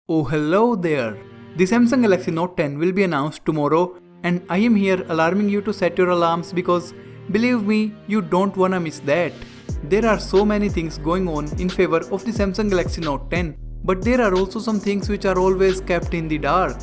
Oh hello there! The Samsung Galaxy Note 10 will be announced tomorrow and I am here alarming you to set your alarms because believe me, you don't wanna miss that. There are so many things going on in favor of the Samsung Galaxy Note 10, but there are also some things which are always kept in the dark.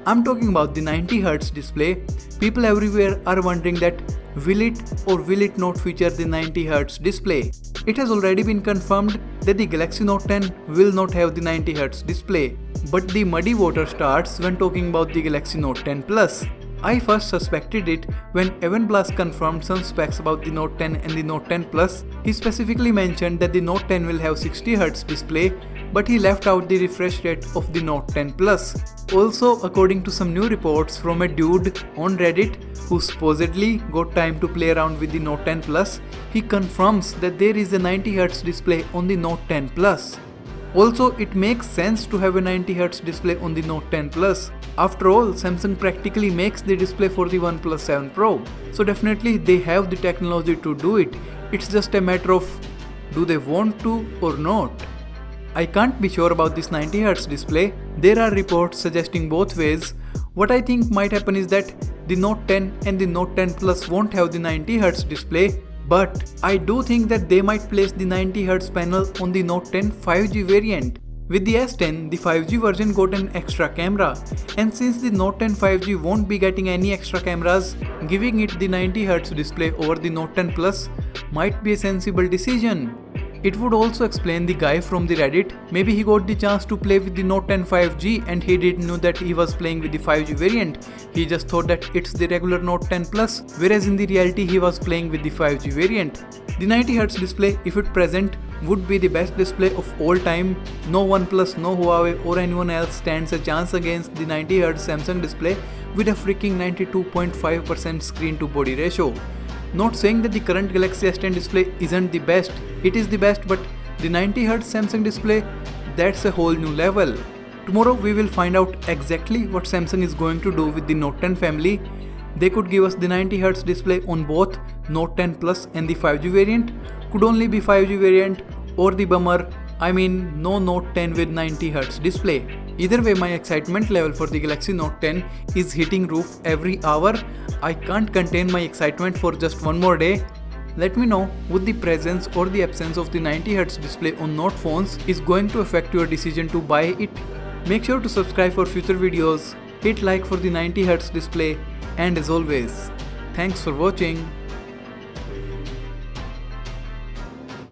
I'm talking about the 90Hz display. People everywhere are wondering that will it or will it not feature the 90Hz display? It has already been confirmed that the Galaxy Note 10 will not have the 90Hz display. But the muddy water starts when talking about the Galaxy Note 10 Plus. I first suspected it when Evan Blass confirmed some specs about the Note 10 and the Note 10 Plus. He specifically mentioned that the Note 10 will have 60Hz display, but he left out the refresh rate of the Note 10 Plus. Also, according to some new reports from a dude on Reddit who supposedly got time to play around with the Note 10 Plus, he confirms that there is a 90Hz display on the Note 10 Plus. Also, it makes sense to have a 90Hz display on the Note 10 Plus. After all, Samsung practically makes the display for the OnePlus 7 Pro. So definitely they have the technology to do it. It's just a matter of do they want to or not. I can't be sure about this 90Hz display. There are reports suggesting both ways. What I think might happen is that the Note 10 and the Note 10 Plus won't have the 90Hz display. But I do think that they might place the 90Hz panel on the Note 10 5G variant. With the S10, the 5G version got an extra camera, and since the Note 10 5G won't be getting any extra cameras, giving it the 90Hz display over the Note 10 Plus might be a sensible decision. It would also explain the guy from the Reddit. Maybe he got the chance to play with the Note 10 5G and he didn't know that he was playing with the 5G variant. He just thought that it's the regular Note 10 Plus, whereas in the reality he was playing with the 5G variant. The 90Hz display, if it present, would be the best display of all time. No OnePlus, no Huawei or anyone else stands a chance against the 90Hz Samsung display with a freaking 92.5% screen to body ratio. Not saying that the current Galaxy S10 display isn't the best, it is the best, but the 90Hz Samsung display, that's a whole new level. Tomorrow we will find out exactly what Samsung is going to do with the Note 10 family. They could give us the 90Hz display on both Note 10 Plus and the 5G variant, could only be 5G variant, or the bummer, I mean no Note 10 with 90Hz display. Either way, my excitement level for the Galaxy Note 10 is hitting roof every hour. I can't contain my excitement for just one more day. Let me know would the presence or the absence of the 90Hz display on Note phones is going to affect your decision to buy it. Make sure to subscribe for future videos, hit like for the 90Hz display, and as always, thanks for watching.